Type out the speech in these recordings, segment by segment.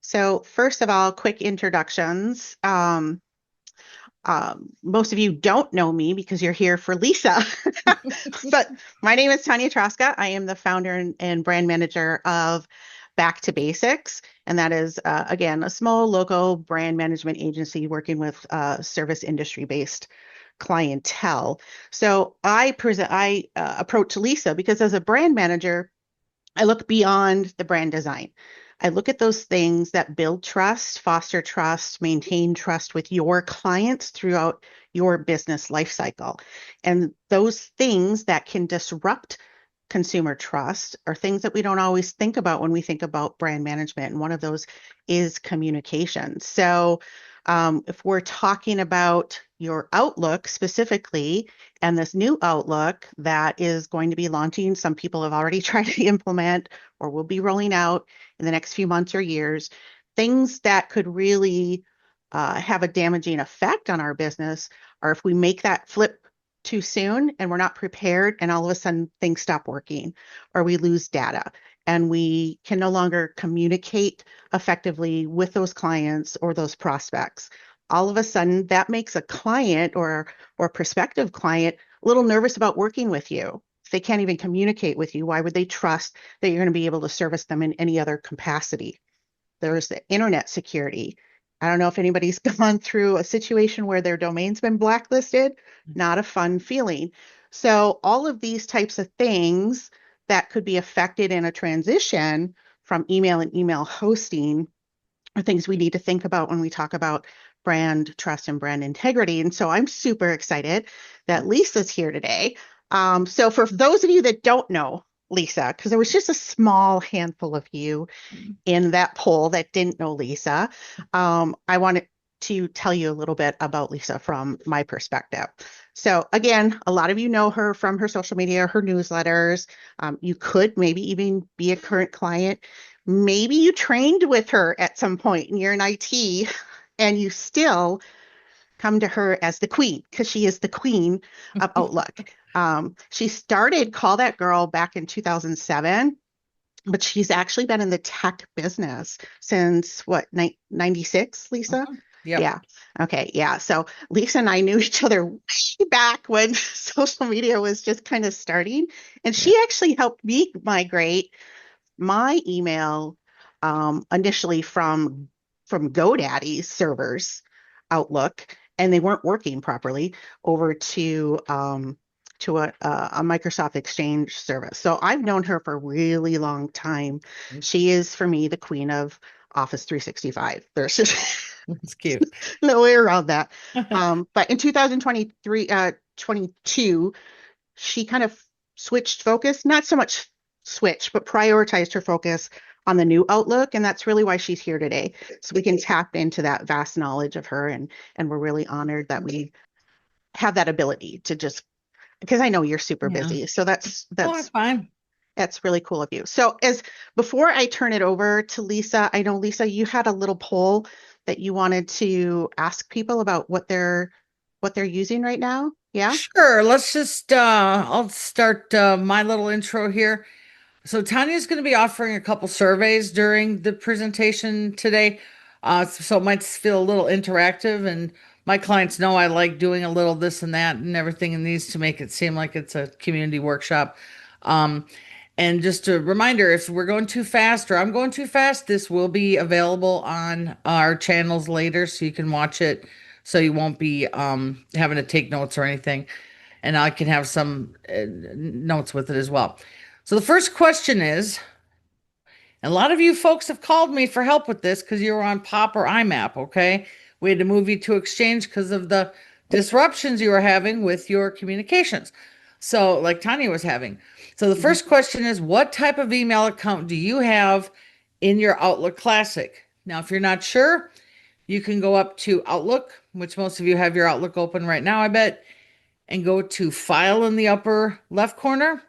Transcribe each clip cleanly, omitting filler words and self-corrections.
So first of all, quick introductions. Most of you don't know me because you're here for Lisa, but my name is Tanya Troska. I am the founder and brand manager of Back2Basics, and that is again a small local brand management agency working with service industry based clientele. So I approach Lisa because as a brand manager, I look beyond the brand design. I look at those things that build trust, foster trust, maintain trust with your clients throughout your business life cycle. And those things that can disrupt consumer trust are things that we don't always think about when we think about brand management. And one of those is communication. So if we're talking about your Outlook specifically, and this new Outlook that is going to be launching, some people have already tried to implement or will be rolling out in the next few months or years, things that could really have a damaging effect on our business are if we make that flip too soon and we're not prepared and all of a sudden things stop working or we lose data and we can no longer communicate effectively with those clients or those prospects. All of a sudden that makes a client or prospective client a little nervous about working with you. If they can't even communicate with you, why would they trust that you're going to be able to service them in any other capacity? There's the internet security. I don't know if anybody's gone through a situation where their domain's been blacklisted. Not a fun feeling. So all of these types of things that could be affected in a transition from email and email hosting are things we need to think about when we talk about brand trust and brand integrity. And so I'm super excited that Lisa's here today. So for those of you that don't know Lisa, because there was just a small handful of you in that poll that didn't know Lisa, I wanted to tell you a little bit about Lisa from my perspective. So again, a lot of you know her from her social media, her newsletters. You could maybe even be a current client. Maybe you trained with her at some point and you're in IT and you still come to her as the queen because she is the queen of Outlook. She started Call That Girl back in 2007, but she's actually been in the tech business since what, 96, Lisa? Yep. Yeah. Okay. Yeah. So Lisa and I knew each other way back when social media was just kind of starting. And Yeah. she actually helped me migrate my email initially from GoDaddy's servers, Outlook, and they weren't working properly over to a Microsoft Exchange service. So I've known her for a really long time. She is for me the queen of Office 365. There's just It's cute. no way around that. But in 2023, 22, she kind of switched focus, not so much switch, but prioritized her focus on the new Outlook. And that's really why she's here today. So we can tap into that vast knowledge of her. And we're really honored that we have that ability to just, because I know you're super Yeah. busy. So that's Oh, I'm fine. that's really cool of you. So as before I turn it over to Lisa, I know Lisa, you had a little poll that you wanted to ask people about what they're using right now. Yeah. Sure. Let's just I'll start my little intro here. So Tanya's going to be offering a couple surveys during the presentation today. So it might feel a little interactive, and my clients know I like doing a little this and that and everything in these to make it seem like it's a community workshop. Um, and just a reminder, if we're going too fast or I'm going too fast, this will be available on our channels later so you can watch it so you won't be having to take notes or anything. And I can have some notes with it as well. So the first question is, and a lot of you folks have called me for help with this because you were on POP or IMAP, okay? We had to move you to Exchange because of the disruptions you were having with your communications. So, like Tanya was having. So, the first question is, what type of email account do you have in your Outlook Classic? Now, if you're not sure, you can go up to Outlook, which most of you have your Outlook open right now, I bet, and go to File in the upper left corner.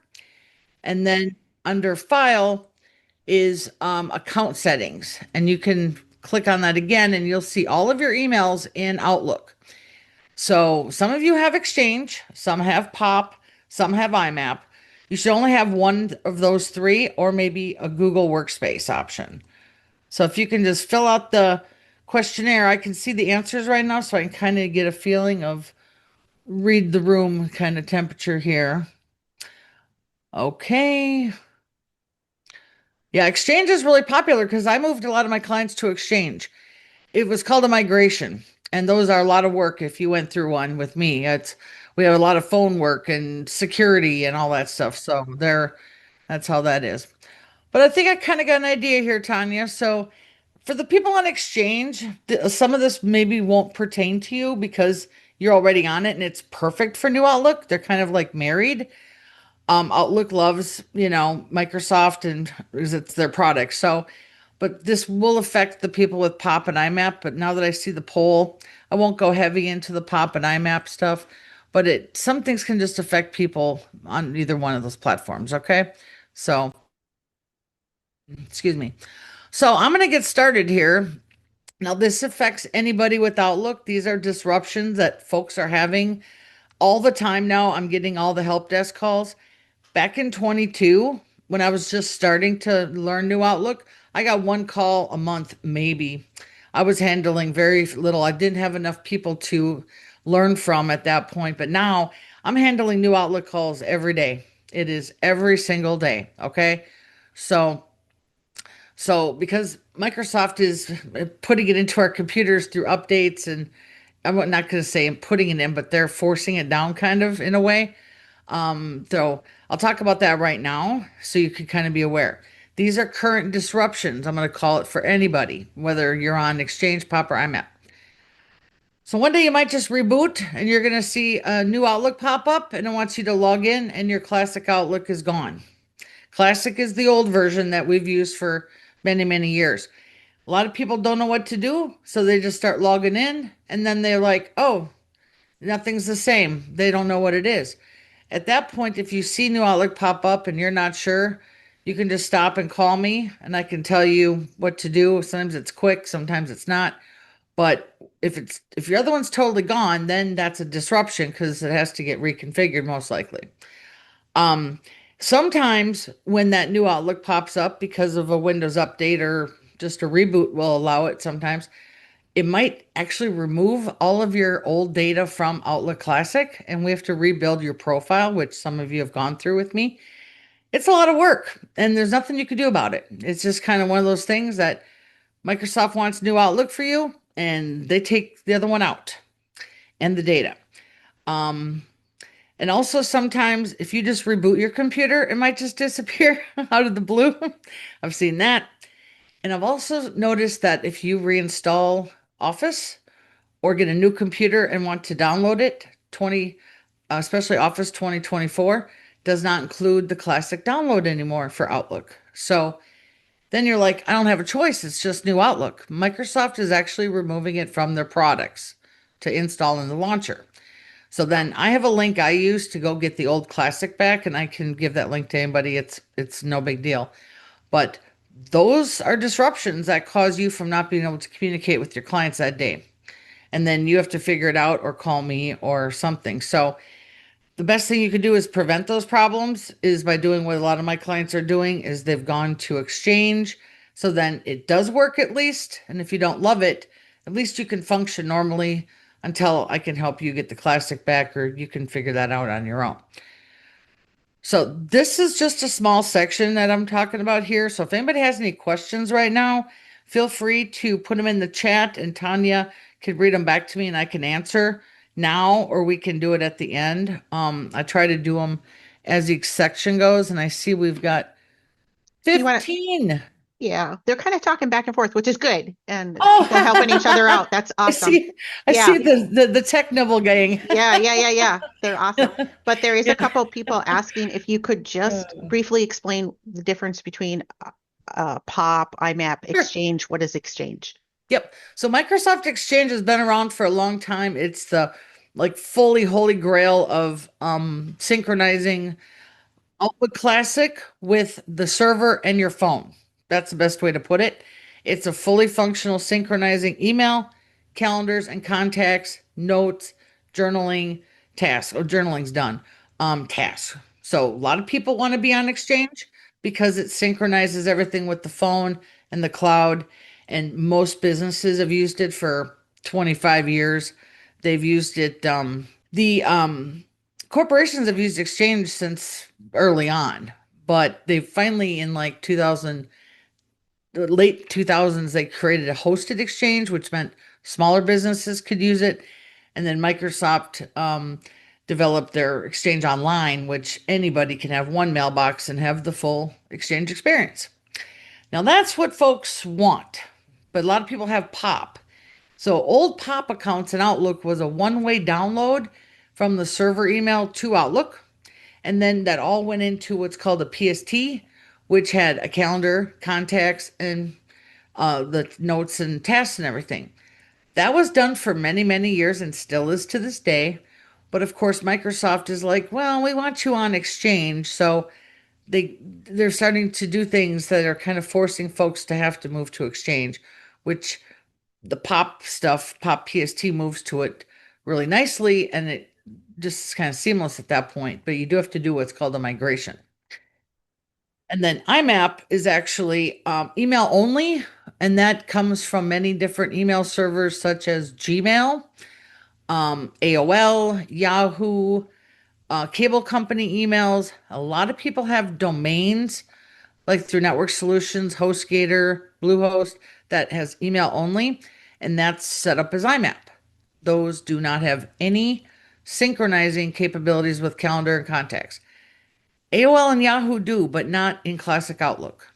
And then under File is account settings. And you can click on that again and you'll see all of your emails in Outlook. So some of you have Exchange, some have POP, some have IMAP. You should only have one of those three or maybe a Google Workspace option. So if you can just fill out the questionnaire, I can see the answers right now, so I can kind of get a feeling of read the room kind of temperature here. Okay. Yeah, Exchange is really popular because I moved a lot of my clients to Exchange. It was called a migration, and those are a lot of work if you went through one with me. It's we have a lot of phone work and security and all that stuff. So there, that's how that is. But I think I kind of got an idea here, Tanya. So for the people on Exchange, some of this maybe won't pertain to you because you're already on it and it's perfect for New Outlook. They're kind of like married. Outlook loves, Microsoft and it's their product. So, but this will affect the people with POP and IMAP. But now that I see the poll, I won't go heavy into the POP and IMAP stuff. But some things can just affect people on either one of those platforms. Okay. So, excuse me. So I'm going to get started here. Now, this affects anybody with Outlook. These are disruptions that folks are having all the time now. I'm getting all the help desk calls. Back in 22, when I was just starting to learn New Outlook, I got one call a month, maybe. I was handling very little. I didn't have enough people to learn from at that point, but now I'm handling New Outlook calls every day. It is every single day. Okay. So because Microsoft is putting it into our computers through updates, and I'm not going to say I'm putting it in, but they're forcing it down kind of in a way. So I'll talk about that right now so you can kind of be aware. These are current disruptions. I'm going to call it for anybody, whether you're on Exchange, Pop, or IMAP. So one day you might just reboot and you're going to see a new Outlook pop up and it wants you to log in and your classic Outlook is gone. Classic is the old version that we've used for many, many years. A lot of people don't know what to do, so they just start logging in and then they're like, oh, nothing's the same. They don't know what it is. At that point, if you see New Outlook pop up and you're not sure, you can just stop and call me and I can tell you what to do. Sometimes it's quick, sometimes it's not. But if your other one's totally gone, then that's a disruption because it has to get reconfigured most likely. Um, Sometimes when that new Outlook pops up because of a Windows update or just a reboot will allow it sometimes, it might actually remove all of your old data from Outlook Classic and we have to rebuild your profile, which some of you have gone through with me. It's a lot of work and there's nothing you can do about it. It's just kind of one of those things that Microsoft wants new Outlook for you and they take the other one out and the data. Um, and also sometimes if you just reboot your computer, it might just disappear out of the blue. I've seen that. And I've also noticed that if you reinstall Office or get a new computer and want to download it, especially Office 2024 does not include the classic download anymore for Outlook. So then you're like, I don't have a choice. It's just new Outlook. Microsoft is actually removing it from their products to install in the launcher. So then I have a link I use to go get the old classic back, and I can give that link to anybody. It's no big deal. But those are disruptions that cause you from not being able to communicate with your clients that day. And then you have to figure it out or call me or something. So the best thing you can do is prevent those problems is by doing what a lot of my clients are doing is they've gone to Exchange. So then it does work at least. And if you don't love it, at least you can function normally until I can help you get the classic back or you can figure that out on your own. So this is just a small section that I'm talking about here. So if anybody has any questions right now, feel free to put them in the chat and Tanya can read them back to me and I can answer now or we can do it at the end. I try to do them as each section goes and I see we've got Do you want to? 15. Yeah, they're kind of talking back and forth, which is good, and people helping each other Oh, out. That's I awesome. see. I Yeah, see the tech nibble gang. yeah. They're awesome. But there is a Yeah. couple people asking if you could just briefly explain the difference between POP, IMAP, Sure. Exchange. What is Exchange? Yep. So Microsoft Exchange has been around for a long time. It's the like fully holy grail of synchronizing Outlook Classic with the server and your phone. That's the best way to put it. It's a fully functional synchronizing email, calendars and contacts, notes, journaling, tasks. Oh, journaling's done. Tasks. So a lot of people want to be on Exchange because it synchronizes everything with the phone and the cloud. and most businesses have used it for 25 years. They've used it. The corporations have used Exchange since early on, but they finally in like 2000, the late 2000s, they created a hosted exchange, which meant smaller businesses could use it. And then Microsoft developed their Exchange Online, which anybody can have one mailbox and have the full Exchange experience. Now that's what folks want, but a lot of people have POP. So old POP accounts in Outlook was a one-way download from the server email to Outlook. And then that all went into what's called a PST, which had a calendar, contacts, and the notes and tasks and everything. That was done for many, many years and still is to this day. But of course, Microsoft is like, well, we want you on Exchange. So they're starting to do things that are kind of forcing folks to have to move to Exchange, which the pop stuff, pop PST moves to it really nicely, and it just is kind of seamless at that point. But you do have to do what's called a migration. And then IMAP is actually email only, and that comes from many different email servers such as Gmail, AOL, Yahoo, cable company emails. A lot of people have domains like through Network Solutions, HostGator, Bluehost that has email only, and that's set up as IMAP. Those do not have any synchronizing capabilities with calendar and contacts. AOL and Yahoo do, but not in Classic Outlook.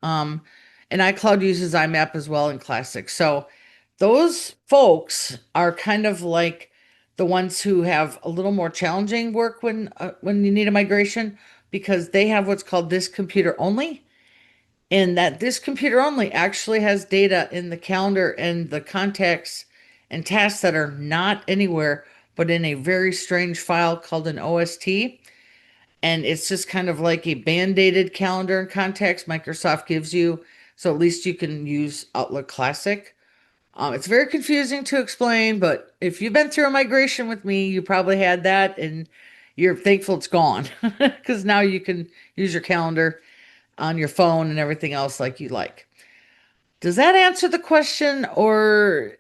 Um, and iCloud uses IMAP as well in Classic. So those folks are kind of like the ones who have a little more challenging work when you need a migration because they have what's called this computer only. And that this computer only actually has data in the calendar and the contacts and tasks that are not anywhere but in a very strange file called an OST. And it's just kind of like a band-aided calendar and contacts Microsoft gives you. So at least you can use Outlook Classic. It's very confusing to explain, but if you've been through a migration with me, you probably had that and you're thankful it's gone because now you can use your calendar on your phone and everything else like you like. Does that answer the question, or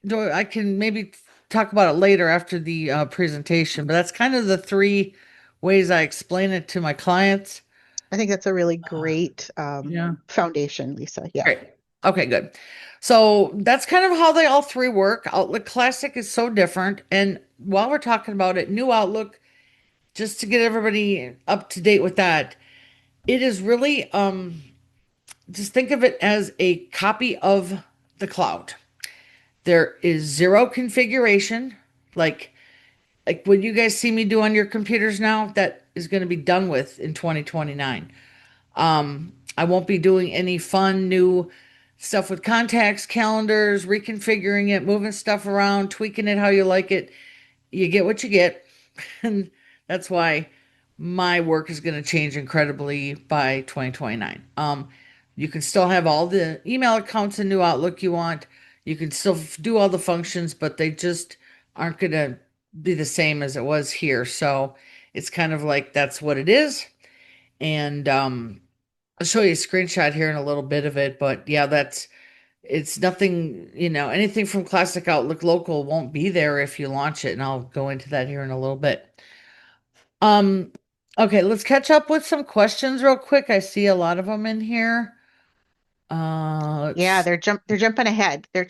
do I can maybe talk about it later after the presentation? But that's kind of the three ways I explain it to my clients. I think that's a really great Yeah. foundation, Lisa. Yeah. Great. Okay, good. So that's kind of how they all three work. Outlook Classic is so different. And while we're talking about it, new Outlook, just to get everybody up to date with that, it is really just think of it as a copy of the cloud. There is zero configuration, like what you guys see me do on your computers now, that is going to be done with in 2029. I won't be doing any fun new stuff with contacts, calendars, reconfiguring it, moving stuff around, tweaking it how you like it. You get what you get. And that's why my work is going to change incredibly by 2029. You can still have all the email accounts in New Outlook you want. You can still do all the functions, but they just aren't going to be the same as it was here. So it's kind of like that's what it is. And I'll show you a screenshot here in a little bit of it, but yeah, it's nothing, anything from Classic Outlook Local won't be there if you launch it, and I'll go into that here in a little bit. Um, okay, let's catch up with some questions real quick. I see a lot of them in here. Yeah, Let's they're jumping ahead. They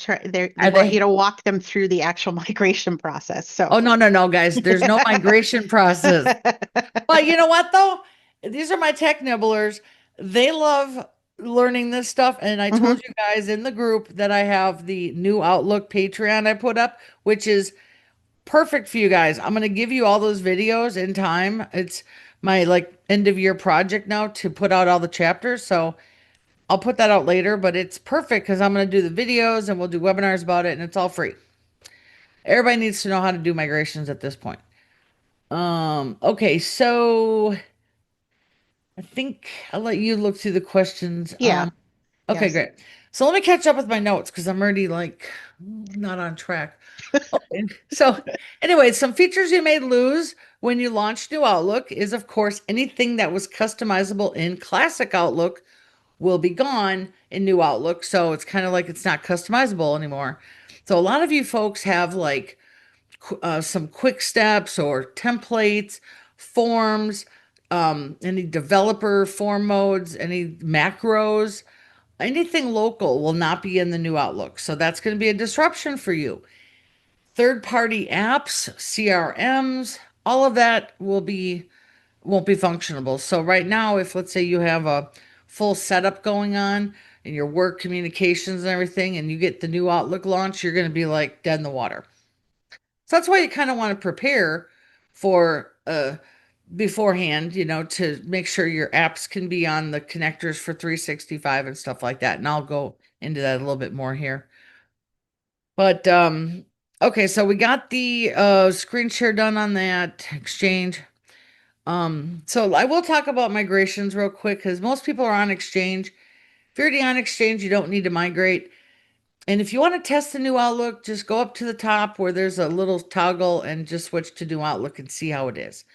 Are want you they? to walk them through the actual migration process. So Oh, no, no, no, guys. There's no migration process. But you know what though? These are my tech nibblers. They love learning this stuff. And I told Mhm. you guys in the group that I have the new Outlook Patreon I put up, which is perfect for you guys. I'm going to give you all those videos in time. It's my like end of year project now to put out all the chapters. So I'll put that out later, but it's perfect because I'm going to do the videos and we'll do webinars about it and it's all free. Everybody needs to know how to do migrations at this point. Okay, so I think I'll let you look through the questions. Yeah, Okay, yes. great. So let me catch up with my notes because I'm already like not on track. Okay. So anyway, some features you may lose when you launch new Outlook is, of course, anything that was customizable in Classic Outlook will be gone in new Outlook. So it's kind of like it's not customizable anymore. So a lot of you folks have like some quick steps or templates, forms, any developer form modes, any macros, anything local will not be in the new Outlook. So that's going to be a disruption for you. Third party apps, CRMs, all of that won't be functionable. So right now, if let's say you have a full setup going on and your work communications and everything, and you get the new Outlook launch, you're going to be like dead in the water. So that's why you kind of want to prepare for beforehand, to make sure your apps can be on the connectors for 365 and stuff like that. And I'll go into that a little bit more here. But okay, so we got the screen share done on that Exchange. So I will talk about migrations real quick because most people are on Exchange. If you're already on Exchange, you don't need to migrate. And if you want to test the new Outlook, just go up to the top where there's a little toggle and just switch to new Outlook and see how it is.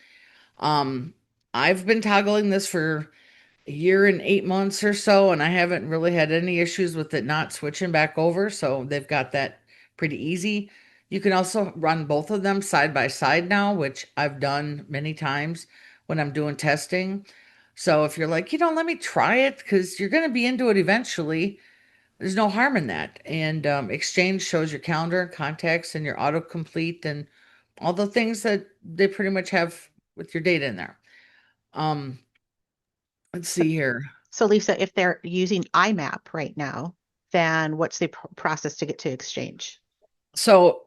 Um, I've been toggling this for a year and 8 months or so, and I haven't really had any issues with it not switching back over. So they've got that pretty easy. You can also run both of them side by side now, which I've done many times when I'm doing testing. So if you're like, let me try it because you're going to be into it eventually, there's no harm in that. And Exchange shows your calendar and contacts and your autocomplete and all the things that they pretty much have with your data in there. Um, let's So, see here. so Lisa, if they're using IMAP right now, then what's the process to get to Exchange? So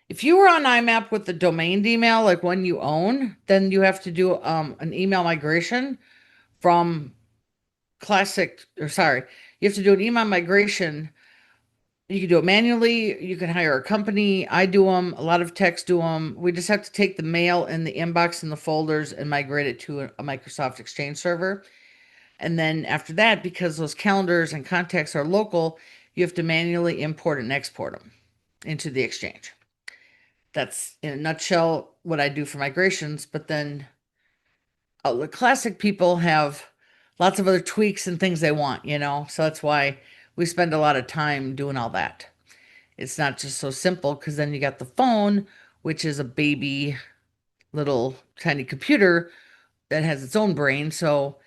if you were on IMAP with the domain email, like one you own, then you have to do an email migration from classic, or sorry, you have to do an email migration. You can do it manually. You can hire a company. I do them. A lot of techs do them. We just have to take the mail and the inbox and the folders and migrate it to a Microsoft Exchange server. And then after that, because those calendars and contacts are local, you have to manually import and export them into the Exchange. That's in a nutshell what I do for migrations. But then the classic people have lots of other tweaks and things they want. So that's why we spend a lot of time doing all that. It's not just so simple because then you got the phone, which is a baby little tiny computer that has its own brain. So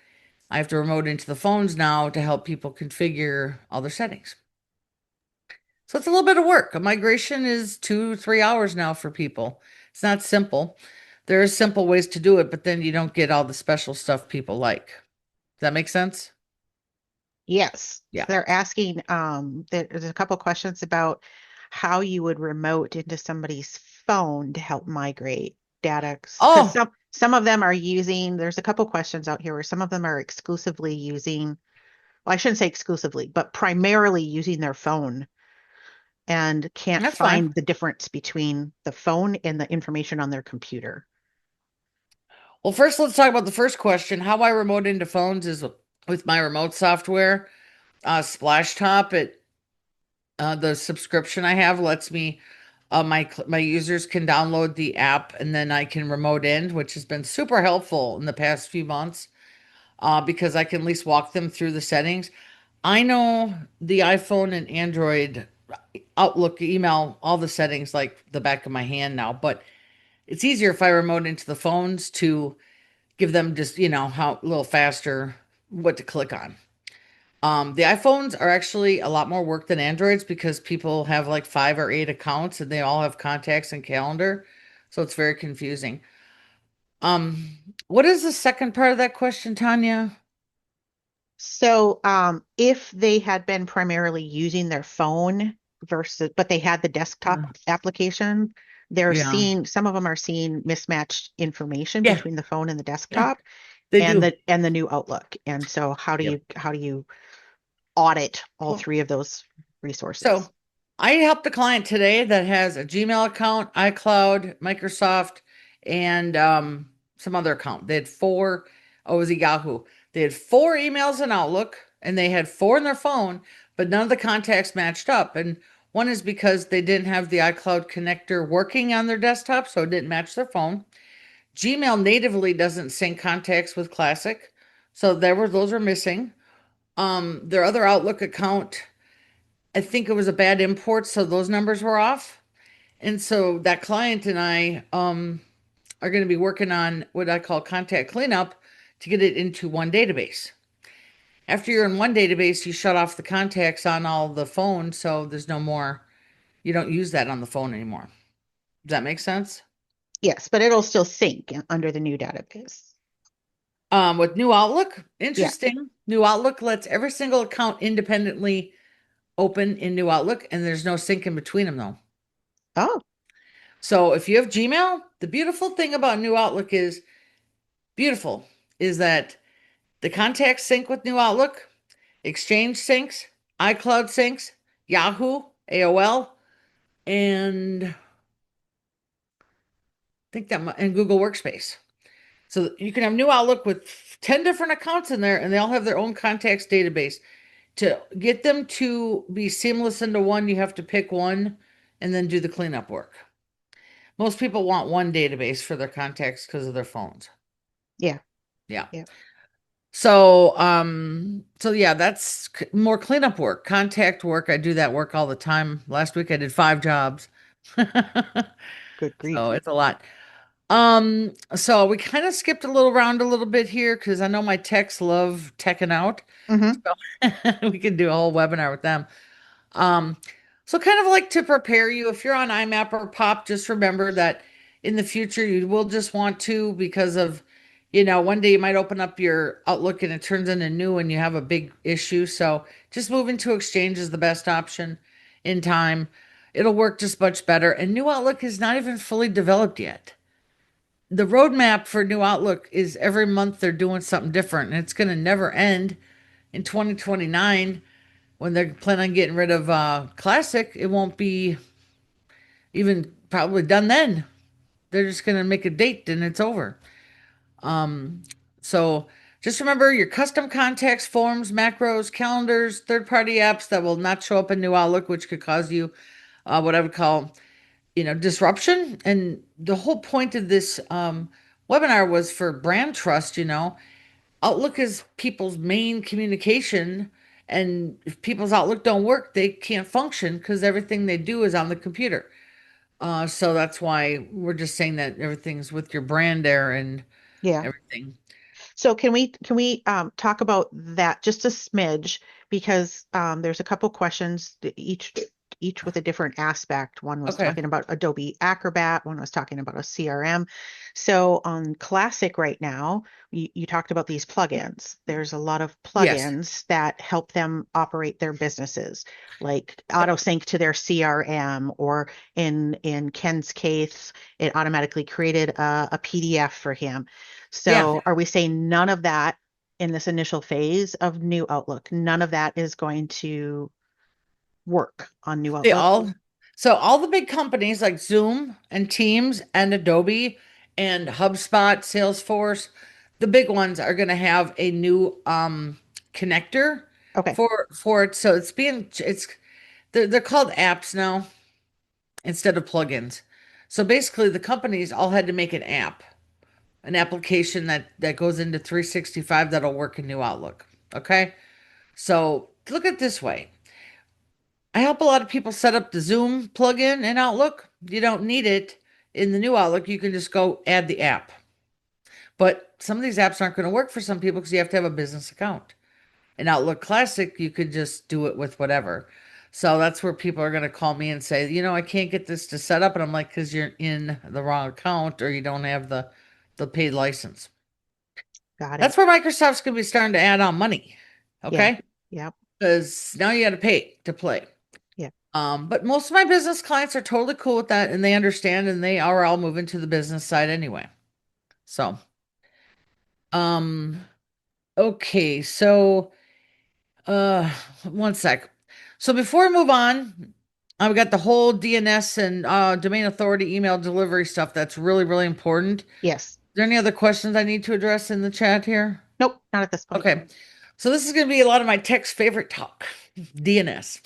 I have to remote into the phones now to help people configure all their settings. So it's a little bit of work. A migration is 2, 3 hours now for people. It's not simple. There are simple ways to do it, but then you don't get all the special stuff people like. Does that make sense? Yes, Yeah. they're asking, there's a couple questions about how you would remote into somebody's phone to help migrate data. Because Oh, some of them are using, there's a couple questions out here where some of them are exclusively using, well, I shouldn't say exclusively, but primarily using their phone and can't that's fine. find the difference between the phone and the information on their computer. Well, first, let's talk about the first question. How I remote into phones is with my remote software, Splashtop. The subscription I have lets me, my users can download the app and then I can remote in, which has been super helpful in the past few months, because I can at least walk them through the settings. I know the iPhone and Android Outlook, email, all the settings like the back of my hand now, but it's easier if I remote into the phones to give them just, how a little faster what to click on. The iPhones are actually a lot more work than Androids because people have like 5 or 8 accounts and they all have contacts and calendar. So it's very confusing. What is the second part of that question, Tanya? So, if they had been primarily using their phone versus, but they had the desktop application, they're Yeah. seeing, some of them are seeing mismatched information Yeah. between the phone and the Yeah. desktop They and do. the new Outlook. And so Yep. how do you audit all Well, three of those resources? so I helped a client today that has a Gmail account, iCloud, Microsoft, and some other account. They had four, oh, it was a Yahoo. They had four emails in Outlook and they had four in their phone, but none of the contacts matched up. And one is because they didn't have the iCloud connector working on their desktop, so it didn't match their phone. Gmail natively doesn't sync contacts with Classic, so those were missing. Their other Outlook account, I think it was a bad import, so those numbers were off. And so that client and I are going to be working on what I call contact cleanup to get it into one database. After you're in one database, you shut off the contacts on all the phones, so there's no more, you don't use that on the phone anymore. Does that make sense? Yes, but it'll still sync under the new database. With New Outlook, Yeah. interesting. New Outlook lets every single account independently open in New Outlook, and there's no sync in between them though. Oh, So if you have Gmail, the beautiful thing about New Outlook is beautiful is that the contacts sync with New Outlook, Exchange syncs, iCloud syncs, Yahoo, AOL, and I think and Google Workspace. So you can have New Outlook with 10 different accounts in there, and they all have their own contacts database. To get them to be seamless into one, you have to pick one and then do the cleanup work. Most people want one database for their contacts because of their phones. yeah. Yeah. Yeah. So yeah, that's more cleanup work, contact work. I do that work all the time. Last week I did 5 jobs. Good grief. So it's a lot. So we kind of skipped a little around a little bit here because I know my techs love teching out. Hmm. So we can do a whole webinar with them. Um, so kind of like to prepare you, if you're on IMAP or POP, just remember that in the future you will just want to because of, one day you might open up your Outlook and it turns into new and you have a big issue. So just moving to Exchange is the best option in time. It'll work just much better. And new Outlook is not even fully developed yet. The roadmap for new Outlook is every month they're doing something different and it's going to never end in 2029 when they're planning on getting rid of Classic. It won't be even probably done then. They're just going to make a date and it's over. Um, so just remember your custom contacts, forms, macros, calendars, third-party apps that will not show up in New Outlook, which could cause you what I would call, disruption. And the whole point of this webinar was for brand trust. Outlook is people's main communication, and if people's Outlook don't work, they can't function because everything they do is on the computer. So that's why we're just saying that everything's with your brand there and Yeah. everything. So can we talk about that just a smidge because there's a couple questions each with a different aspect. One was Okay. talking about Adobe Acrobat, one was talking about a CRM. So on Classic right now, you talked about these plugins. There's a lot of Yes. plugins that help them operate their businesses, like Yep. AutoSync to their CRM, or in Ken's case, it automatically created a PDF for him. Yeah. So are we saying none of that in this initial phase of new Outlook? None of that is going to work on new They Outlook? all, so all the big companies like Zoom and Teams and Adobe and HubSpot, Salesforce, the big ones are going to have a new connector Okay. for it. So they're called apps now instead of plugins. So basically the companies all had to make an application that goes into 365 that'll work in New Outlook. Okay? So look at it this way. I help a lot of people set up the Zoom plugin in Outlook. You don't need it in the new Outlook. You can just go add the app. But some of these apps aren't going to work for some people because you have to have a business account. In Outlook Classic, you could just do it with whatever. So that's where people are going to call me and say, I can't get this to set up. And I'm like, because you're in the wrong account or you don't have the paid license. Got it. That's where Microsoft's going to be starting to add on money. Yeah. Okay. Yep. Because now you got to pay to play. Yeah. But most of my business clients are totally cool with that and they understand and they are all moving to the business side anyway. So, um, okay, so uh one sec. So before we move on, I've got the whole DNS and domain authority email delivery stuff that's really, really important. Is Yes. there any other questions I need to address in the chat here? Nope, not at this point. Okay. So this is going to be a lot of my tech's favorite talk, DNS.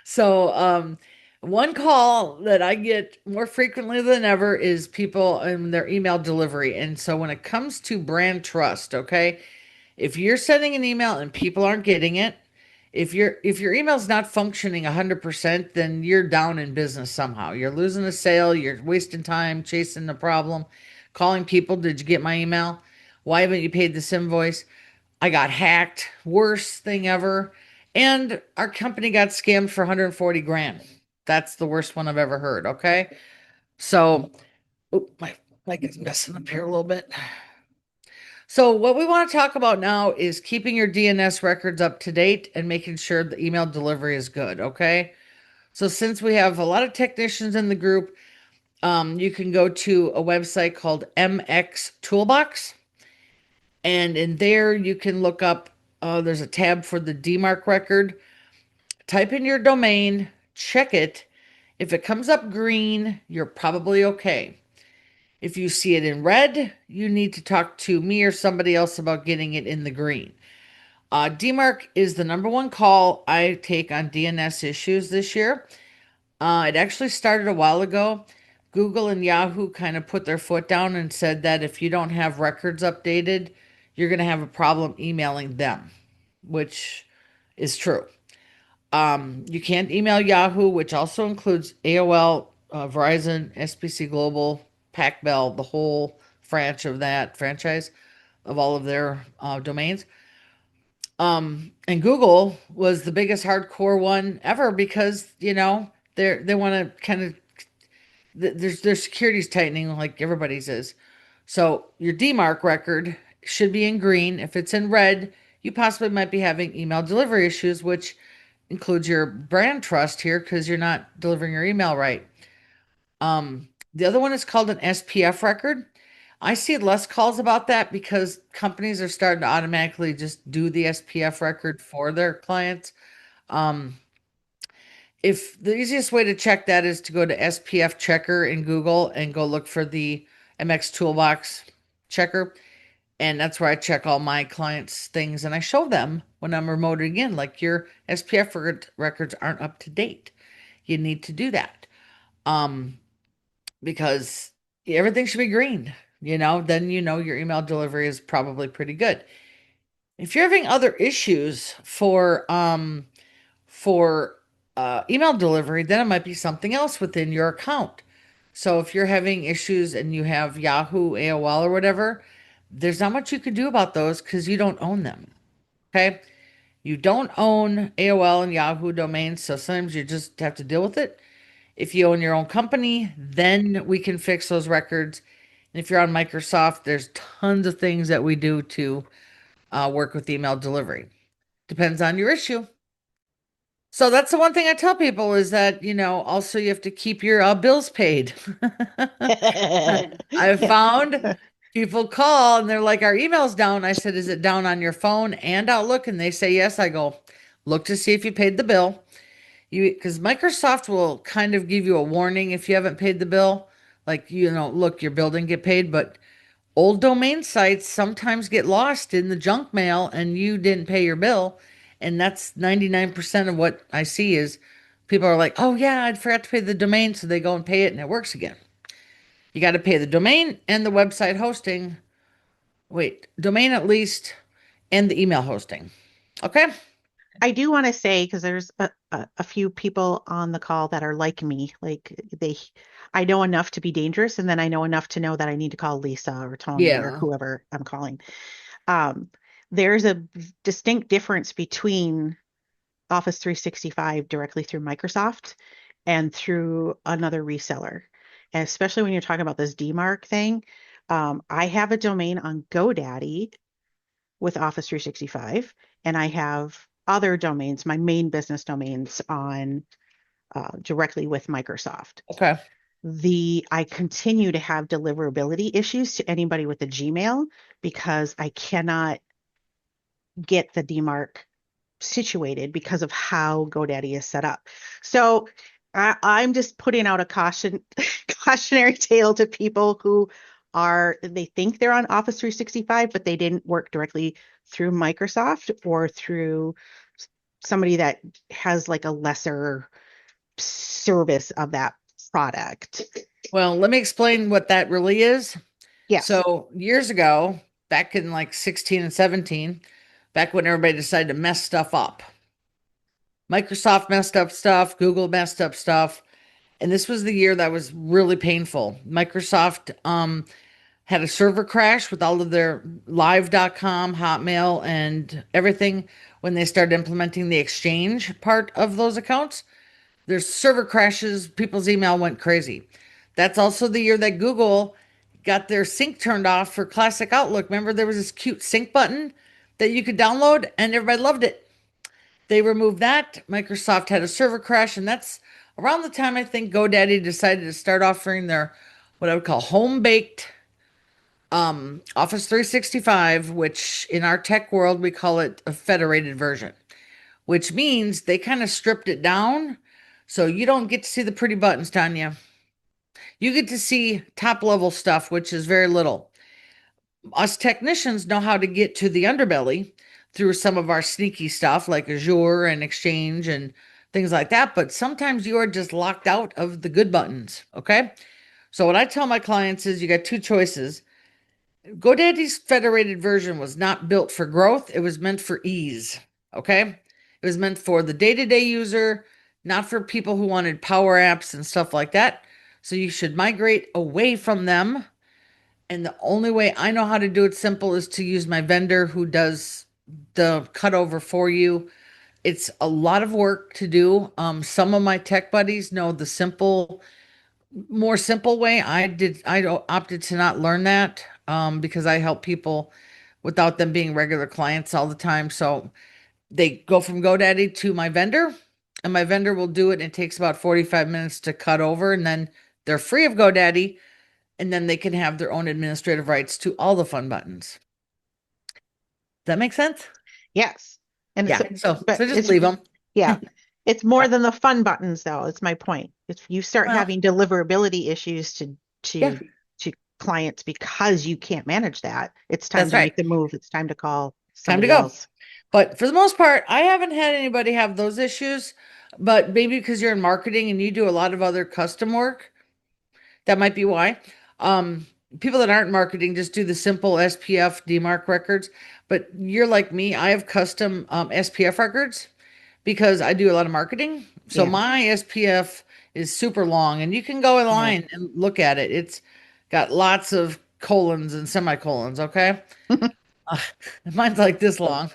So, one call that I get more frequently than ever is people and their email delivery. And so when it comes to brand trust, okay, If you're sending an email and people aren't getting it, if your email's not functioning 100%, then you're down in business somehow. You're losing a sale, you're wasting time chasing the problem, calling people, did you get my email? Why haven't you paid this invoice? I got hacked, worst thing ever. And our company got scammed for 140 grand. That's the worst one I've ever heard, okay? So, oh, my mic is messing up here a little bit. So, what we want to talk about now is keeping your DNS records up to date and making sure the email delivery is good. Okay. So, since we have a lot of technicians in the group, you can go to a website called MX Toolbox. And in there, you can look up, there's a tab for the DMARC record. Type in your domain, check it. If it comes up green, you're probably okay. If you see it in red, you need to talk to me or somebody else about getting it in the green. DMARC is the number one call I take on DNS issues this year. It actually started a while ago. Google and Yahoo kind of put their foot down and said that if you don't have records updated, you're going to have a problem emailing them, which is true. You can't email Yahoo, which also includes AOL, Verizon, SPC Global, PacBell, the whole of that franchise of all of their domains. And Google was the biggest hardcore one ever because they want to kind of their security's tightening like everybody's is. So your DMARC record should be in green. If it's in red, you possibly might be having email delivery issues, which includes your brand trust here because you're not delivering your email right. The other one is called an SPF record. I see less calls about that because companies are starting to automatically just do the SPF record for their clients. Um, if the easiest way to check that is to go to SPF checker in Google and go look for the MX Toolbox checker. And that's where I check all my clients' things and I show them when I'm remoting in, like your SPF records aren't up to date. You need to do that. Because everything should be green, then your email delivery is probably pretty good. If you're having other issues for email delivery, then it might be something else within your account. So if you're having issues and you have Yahoo, AOL, or whatever, there's not much you can do about those because you don't own them. Okay. You don't own AOL and Yahoo domains, so sometimes you just have to deal with it. If you own your own company, then we can fix those records. And if you're on Microsoft, there's tons of things that we do to work with email delivery. Depends on your issue. So that's the one thing I tell people is that, also you have to keep your bills paid. I've found people call and they're like, our email's down. I said, is it down on your phone and Outlook? And they say, yes. I go, look to see if you paid the bill. Because Microsoft will kind of give you a warning if you haven't paid the bill. Like, look, your bill didn't get paid, but old domain sites sometimes get lost in the junk mail and you didn't pay your bill. And that's 99% of what I see is people are like, oh yeah, I forgot to pay the domain. So they go and pay it and it works again. You got to pay the domain and the website hosting. Wait, domain at least and the email hosting. Okay. I do want to say, because there's a few people on the call that are like me, like I know enough to be dangerous, and then I know enough to know that I need to call Lisa or Tony or Yeah. whoever I'm calling. Um, there's a distinct difference between Office 365 directly through Microsoft and through another reseller. And especially when you're talking about this DMARC thing, I have a domain on GoDaddy with Office 365, and I have other domains, my main business domains on directly with Microsoft. Okay. I continue to have deliverability issues to anybody with a Gmail because I cannot get the DMARC situated because of how GoDaddy is set up. So I'm just putting out a cautionary tale to people who they think they're on Office 365, but they didn't work directly through Microsoft or through somebody that has like a lesser service of that product. Well, let me explain what that really is. Yes. So years ago, back in like 16 and 17, back when everybody decided to mess stuff up. Microsoft messed up stuff, Google messed up stuff, and this was the year that was really painful. Microsoft had a server crash with all of their live.com, Hotmail, and everything when they started implementing the exchange part of those accounts. There's server crashes, people's email went crazy. That's also the year that Google got their sync turned off for classic Outlook. Remember, there was this cute sync button that you could download and everybody loved it. They removed that. Microsoft had a server crash, and that's around the time I think GoDaddy decided to start offering their what I would call home baked Office 365, which in our tech world we call it a federated version, which means they kind of stripped it down. So you don't get to see the pretty buttons, Tanya. You get to see top level stuff, which is very little. Us technicians know how to get to the underbelly through some of our sneaky stuff like Azure and Exchange and things like that. But sometimes you are just locked out of the good buttons. Okay. So what I tell my clients is you got two choices. GoDaddy's federated version was not built for growth. It was meant for ease. Okay. It was meant for the day-to-day user, not for people who wanted power apps and stuff like that. So you should migrate away from them. And the only way I know how to do it simple is to use my vendor who does the cutover for you. It's a lot of work to do. Some of my tech buddies know the more simple way. I opted to not learn that because I help people without them being regular clients all the time. So they go from GoDaddy to my vendor, and my vendor will do it. And it takes about 45 minutes to cut over, and then they're free of GoDaddy, and then they can have their own administrative rights to all the fun buttons. Does that make sense? Yes. And Yeah. it's, So but just it's, leave them. yeah, it's more than the fun buttons though. It's my point. If you start Well, having deliverability issues to, yeah, to clients because you can't manage that, it's time that's to right. make the move. It's time to call Time to somebody go. else. But for the most part, I haven't had anybody have those issues. But maybe because you're in marketing and you do a lot of other custom work, that might be why. Um, People that aren't marketing just do the simple SPF DMARC records. But you're like me, I have custom SPF records because I do a lot of marketing. So Yeah. my SPF is super long, and you can go Yeah. online and look at it. It's got lots of colons and semicolons, okay? Uh, Mine's like this long.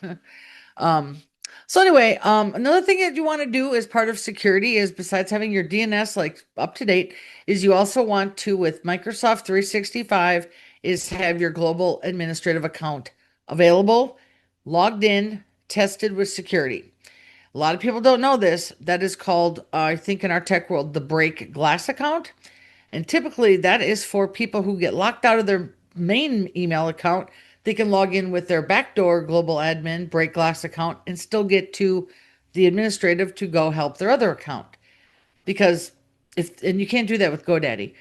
Um, so anyway, another thing that you want to do as part of security is besides having your DNS like up to date, is you also want to with Microsoft 365 is have your global administrative account available, logged in, tested with security. A lot of people don't know this. That is called, I think in our tech world, the break glass account. And typically that is for people who get locked out of their main email account. They can log in with their backdoor global admin break glass account and still get to the administrative to go help their other account. Because if, and you can't do that with GoDaddy.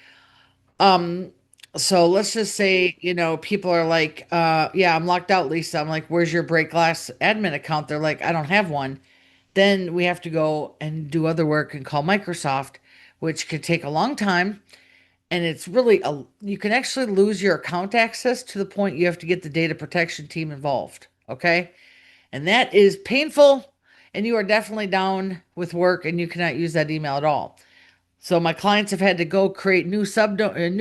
Um, so let's just say, people are like, yeah, I'm locked out, Lisa. I'm like, where's your break glass admin account? They're like, I don't have one. Then we have to go and do other work and call Microsoft, which could take a long time. And it's really you can actually lose your account access to the point you have to get the data protection team involved. Okay. And that is painful. And you are definitely down with work and you cannot use that email at all. So my clients have had to go create new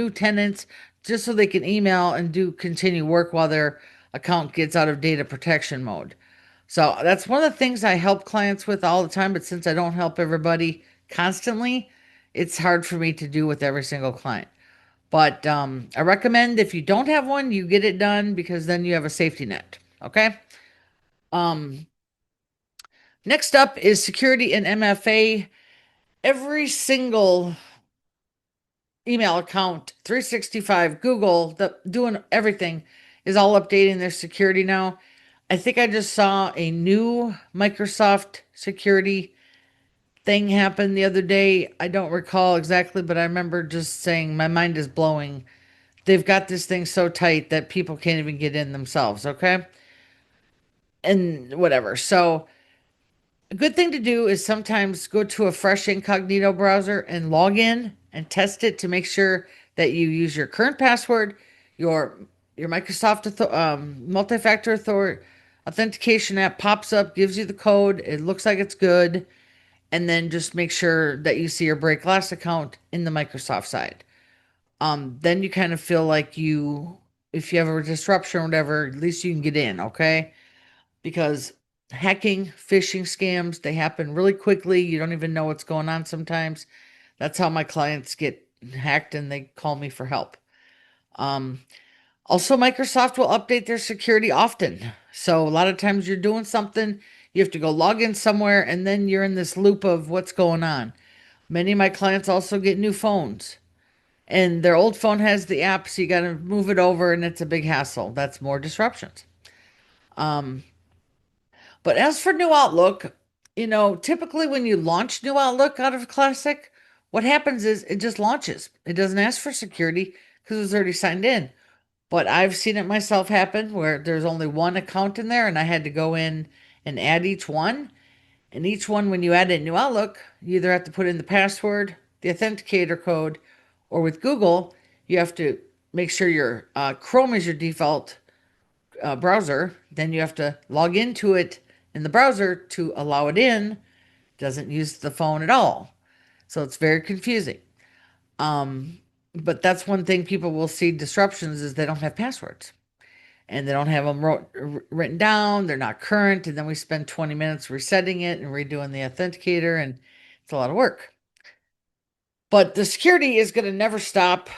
tenants just so they can email and do continue work while their account gets out of data protection mode. So that's one of the things I help clients with all the time. But since I don't help everybody constantly, it's hard for me to do with every single client. But I recommend if you don't have one, you get it done because then you have a safety net. Okay. Um, Next up is security and MFA. Every single email account, 365, Google, doing everything is all updating their security now. I think I just saw a new Microsoft security thing happen the other day. I don't recall exactly, but I remember just saying my mind is blowing. They've got this thing so tight that people can't even get in themselves, okay? And whatever. So, a good thing to do is sometimes go to a fresh incognito browser and log in and test it to make sure that you use your current password, your your multi-factor authentication app pops up, gives you the code. It looks like it's good. And then just make sure that you see your break glass account in the Microsoft side. Then you kind of feel like if you have a disruption or whatever, at least you can get in, okay? Because hacking, phishing scams, they happen really quickly. You don't even know what's going on sometimes. That's how my clients get hacked and they call me for help. Um, Also, Microsoft will update their security often. So a lot of times you're doing something, you have to go log in somewhere, and then you're in this loop of what's going on. Many of my clients also get new phones, and their old phone has the app, so you got to move it over, and it's a big hassle. That's more disruptions. Um, but as for New Outlook, typically when you launch New Outlook out of Classic, what happens is it just launches. It doesn't ask for security because it's already signed in. But I've seen it myself happen where there's only one account in there and I had to go in and add each one. And each one, when you add it in New Outlook, you either have to put in the password, the authenticator code, or with Google, you have to make sure your Chrome is your default browser. Then you have to log into it in the browser to allow it in. Doesn't use the phone at all. So it's very confusing. Um, but that's one thing people will see disruptions is they don't have passwords and they don't have them written down. They're not current. And then we spend 20 minutes resetting it and redoing the authenticator, and it's a lot of work. But the security is going to never stop.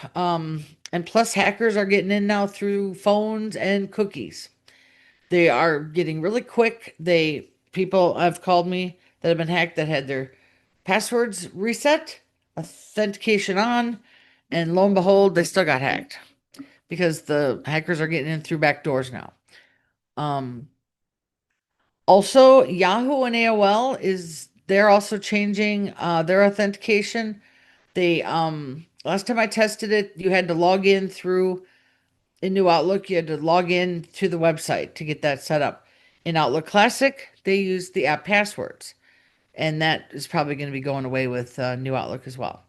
And plus, hackers are getting in now through phones and cookies. They are getting really quick. People have called me that have been hacked that had their passwords reset, authentication on, and lo and behold, they still got hacked because the hackers are getting in through back doors now. Um, Also, Yahoo and AOL they're also changing their authentication. They last time I tested it, you had to log in through in New Outlook, you had to log in to the website to get that set up. In Outlook Classic, they use the app passwords, and that is probably going to be going away with New Outlook as well.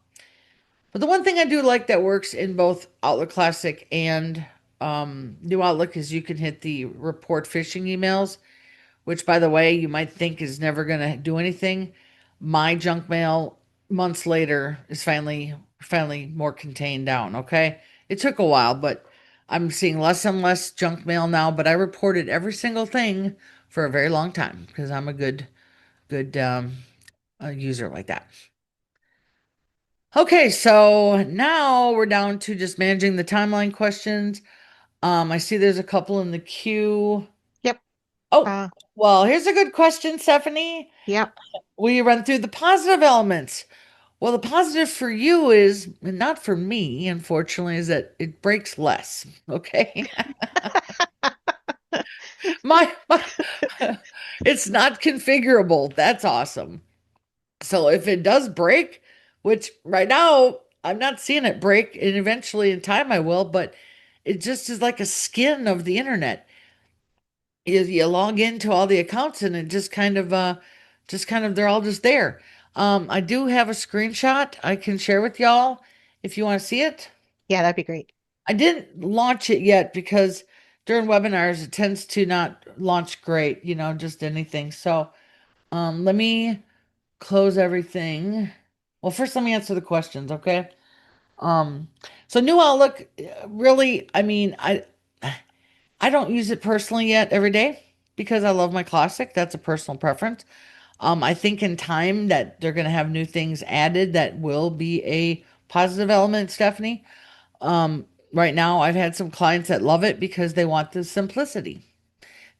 But the one thing I do like that works in both Outlook Classic and New Outlook is you can hit the report phishing emails, which, by the way, you might think is never going to do anything. My junk mail months later is finally more contained down. Okay, it took a while, but I'm seeing less and less junk mail now. But I reported every single thing for a very long time because I'm a good user like that. Okay, so now we're down to just managing the timeline questions. I see there's a couple in the queue. Yep. Oh, Uh, well, here's a good question, Stephanie. yep. Will you run through the positive elements? Well, the positive for you is, and not for me, unfortunately, is that it breaks less. Okay. my it's not configurable. That's awesome. So if it does break, which right now I'm not seeing it break, and eventually in time I will, but it just is like a skin of the internet. You log into all the accounts and it just kind of they're all just there. I do have a screenshot I can share with y'all if you want to see it. Yeah, that'd be great. I didn't launch it yet because during webinars it tends to not launch great, just anything. So let me close everything. Well, first let me answer the questions, okay? Um, so New Outlook, really, I mean, I don't use it personally yet every day because I love my classic. That's a personal preference. I think in time that they're going to have new things added that will be a positive element, Stephanie. Right now, I've had some clients that love it because they want the simplicity.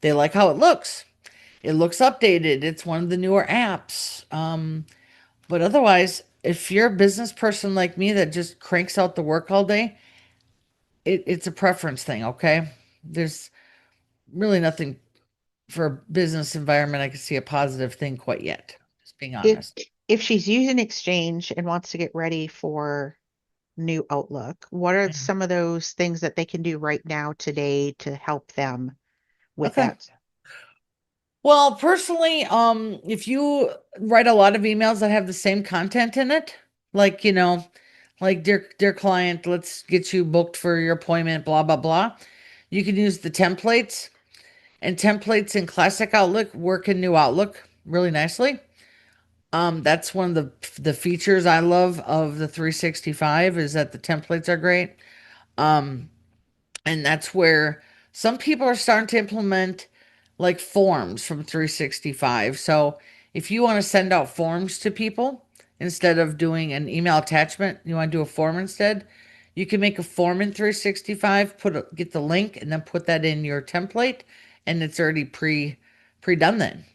They like how it looks. It looks updated. It's one of the newer apps. But otherwise, if you're a business person like me that just cranks out the work all day, it's a preference thing, okay? There's really nothing for a business environment I can see a positive thing quite yet. Just being If honest. if she's using Exchange and wants to get ready for new Outlook, what are Yeah. some of those things that they can do right now today to help them with Okay. that? Well, personally, if you write a lot of emails that have the same content in it, like, like dear client, let's get you booked for your appointment, blah blah blah. You can use the templates, and templates in Classic Outlook work in New Outlook really nicely. That's one of the features I love of the 365 is that the templates are great. Um, and that's where some people are starting to implement like forms from 365. So if you want to send out forms to people instead of doing an email attachment, you want to do a form instead, you can make a form in 365, get the link and then put that in your template and it's already pre-done then.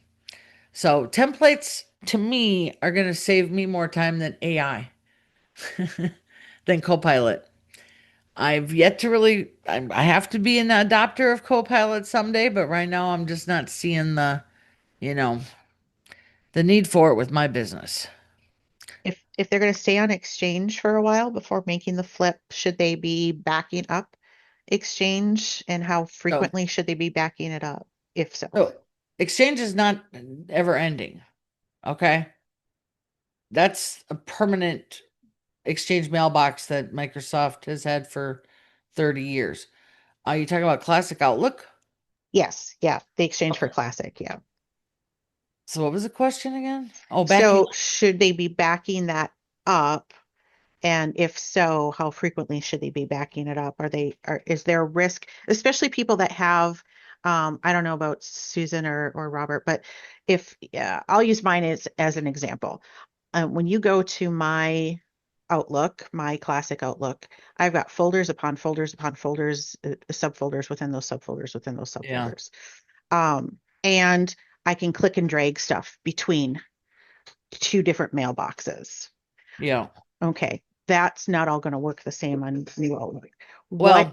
So templates to me are going to save me more time than AI than Copilot. I've yet to really, I have to be an adopter of Copilot someday, but right now I'm just not seeing you know, the need for it with my business. If they're going to stay on Exchange for a while before making the flip, should they be backing up Exchange, and how So, frequently should they be backing it up, if so? so Exchange is not ever ending. Okay. That's a permanent Exchange mailbox that Microsoft has had for 30 years. Are you talking about Classic Outlook? Yes, yeah, the Exchange for Okay. Classic, yeah. So what was the question again? Oh, backing. So should they be backing that up? And if so, how frequently should they be backing it up? Is there a risk, especially people that have, I don't know about Susan or Robert, but if, yeah, I'll use mine as an example. When you go to my Outlook, my classic Outlook, I've got folders upon folders upon folders, subfolders within those subfolders within those Yeah. subfolders. And I can click and drag stuff between two different mailboxes. Yeah. Okay, that's not all going to work the same on new Outlook. What? Well,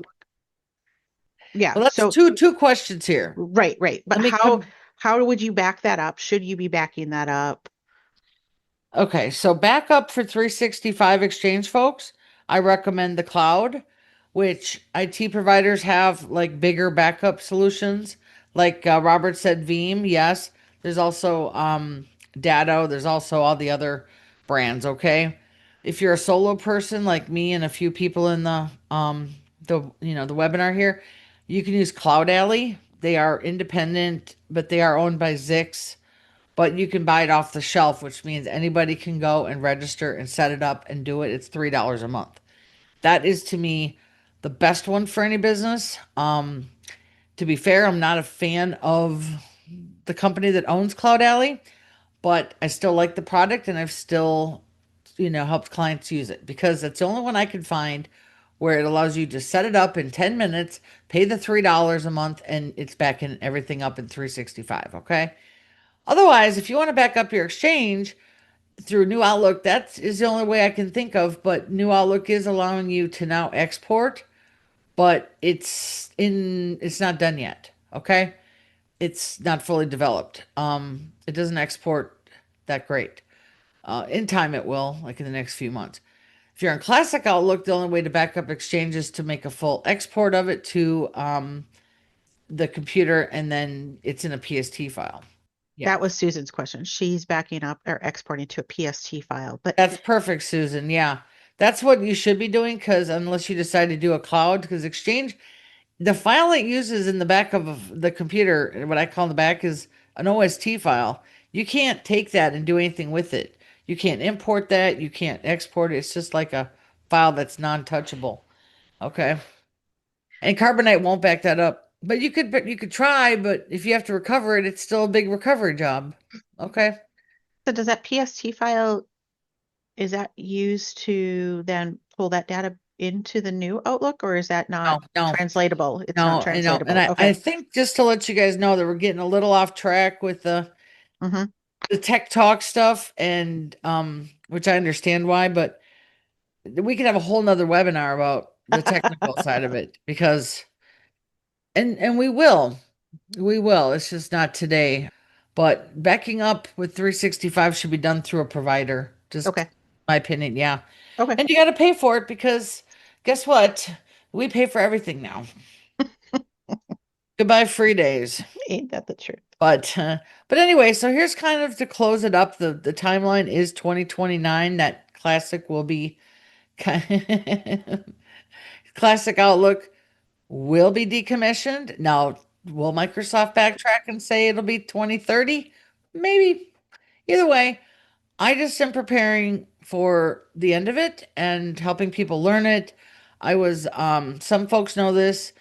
Yeah. well, that's So two questions here. right. But Let me how come. how would you back that up? Should you be backing that up? Okay, so backup for 365 Exchange folks, I recommend the cloud, which IT providers have like bigger backup solutions. Like Robert said, Veeam, yes. There's also Datto, there's also all the other brands, okay? If you're a solo person like me and a few people in the webinar here, you can use Cloud Alley. They are independent, but they are owned by Zix, but you can buy it off the shelf, which means anybody can go and register and set it up and do it. It's $3 a month. That is to me the best one for any business. To be fair, I'm not a fan of the company that owns Cloud Alley, but I still like the product and I've still, helped clients use it because that's the only one I could find where it allows you to set it up in 10 minutes, pay the $3 a month, and it's backing everything up in 365. Okay. Otherwise, if you want to back up your exchange through New Outlook, that is the only way I can think of. But New Outlook is allowing you to now export, but it's not done yet. Okay, it's not fully developed. It doesn't export that great. In time, it will, like in the next few months. If you're in Classic Outlook, the only way to back up Exchange is to make a full export of it to the computer, and then it's in a PST file. Yeah. That was Susan's question. She's backing up or exporting to a PST file. But That's perfect, Susan. Yeah. That's what you should be doing because unless you decide to do a cloud, because Exchange, the file it uses in the back of the computer, what I call in the back is an OST file. You can't take that and do anything with it. You can't import that. You can't export it. It's just like a file that's non-touchable. Okay. And Carbonite won't back that up. But you could try, but if you have to recover it, it's still a big recovery job. Okay. so does that PST file, is that used to then pull that data into the new Outlook, or is that not No, no. translatable? It's not No, and translatable. I Okay. think just to let you guys know that we're getting a little off track with Hmm. the tech talk stuff and which I understand why, but we could have a whole nother webinar about the technical side of it because and we will. We will. It's just not today. But backing up with 365 should be done through a provider. Just Okay. my opinion, yeah. Okay. And you got to pay for it because guess what? We pay for everything now. Goodbye free days. Ain't that the truth? But anyway, so here's kind of to close it up. The timeline is 2029. That classic will be classic Outlook will be decommissioned. Now, will Microsoft backtrack and say it'll be 2030? Maybe. Either way, I just am preparing for the end of it and helping people learn it. Some folks know this.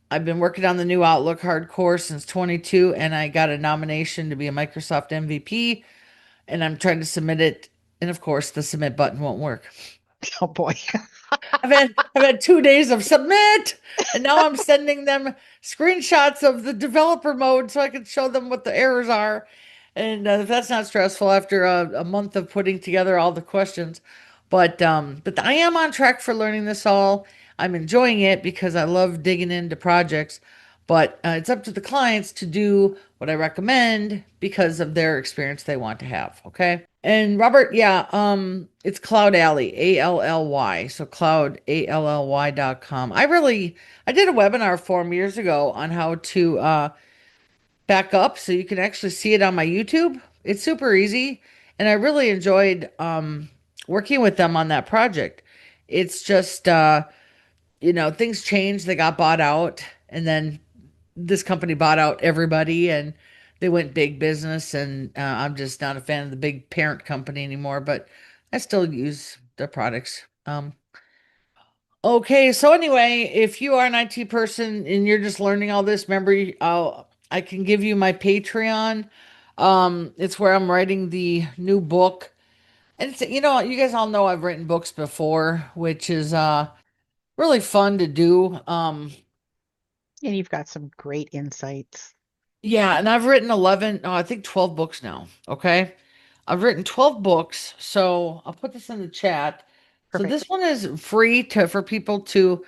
I've been working on the new Outlook hardcore since 22, and I got a nomination to be a Microsoft MVP, and I'm trying to submit it. And of course, the submit button won't work. Oh boy. I've had 2 days of submit, and now I'm sending them screenshots of the developer mode so I can show them what the errors are. And if that's not stressful after a month of putting together all the questions, but I am on track for learning this all. I'm enjoying it because I love digging into projects, but it's up to the clients to do what I recommend because of their experience they want to have. Okay. And Robert, yeah, it's Cloud Alley, ALLY. So cloudally.com. I did a webinar for them years ago on how to back up so you can actually see it on my YouTube. It's super easy. And I really enjoyed working with them on that project. It's just things changed. They got bought out, and then this company bought out everybody, and they went big business. And I'm just not a fan of the big parent company anymore, but I still use their products. Okay, so anyway, if you are an IT person and you're just learning all this, remember, I can give you my Patreon. It's where I'm writing the new book. And it's, you guys all know I've written books before, which is really fun to do. And you've got some great insights. Yeah, and I've written 11, no, I think 12 books now. Okay. I've written 12 books, so I'll put this in the chat. So Perfect. this one is free for people to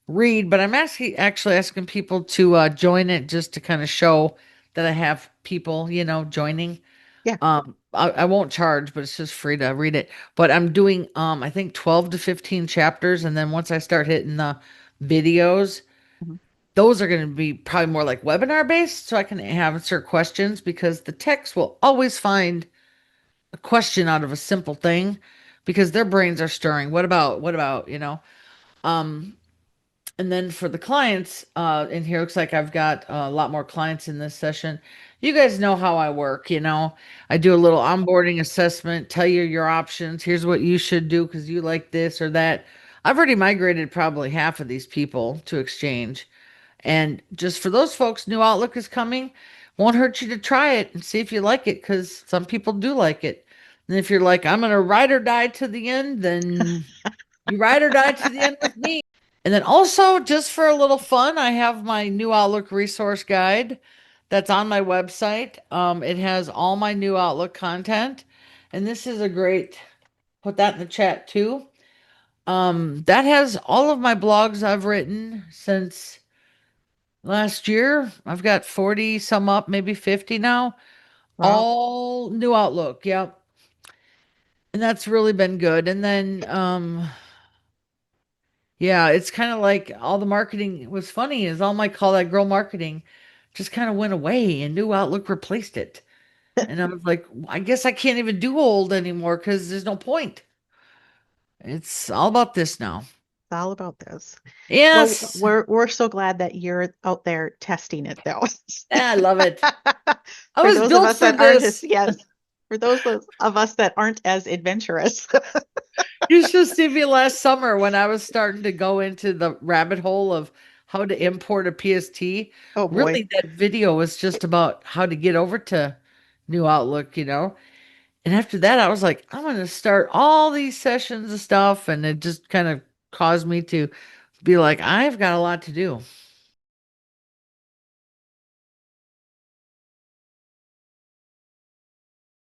read, but I'm actually asking people to join it just to kind of show that I have people, joining. Yeah. I won't charge, but it's just free to read it. But I'm doing I think 12 to 15 chapters, and then once I start hitting the videos, Mhm. those are going to be probably more like webinar based, so I can answer questions because the techs will always find a question out of a simple thing because their brains are stirring. What about? Um, and then for the clients, in here, looks like I've got a lot more clients in this session. You guys know how I work. I do a little onboarding assessment, tell you your options. Here's what you should do because you like this or that. I've already migrated probably half of these people to Exchange. And just for those folks, New Outlook is coming. Won't hurt you to try it and see if you like it because some people do like it. And if you're like, I'm going to ride or die to the end, then you ride or die to the end with me. And then also, just for a little fun, I have my New Outlook resource guide that's on my website. It has all my New Outlook content. And this is a great, put that in the chat too. That has all of my blogs I've written since last year. I've got 40 some up, maybe 50 now. Wow. All New Outlook. Yep. And that's really been good. And then yeah, it's kind of like all the marketing was funny is all my call that girl marketing just kind of went away and New Outlook replaced it. And I was like, I guess I can't even do old anymore because there's no point. It's all about this now. It's all about this. Well, Yes. we're so glad that you're out there testing it though. I love it. I For was those of built us for that aren't as, this. yes, for those of us that aren't as adventurous. You should see me last summer when I was starting to go into the rabbit hole of how to import a PST. Oh boy. Really, that video was just about how to get over to New Outlook. And after that, I was like, I'm going to start all these sessions of stuff. And it just kind of caused me to be like, I've got a lot to do.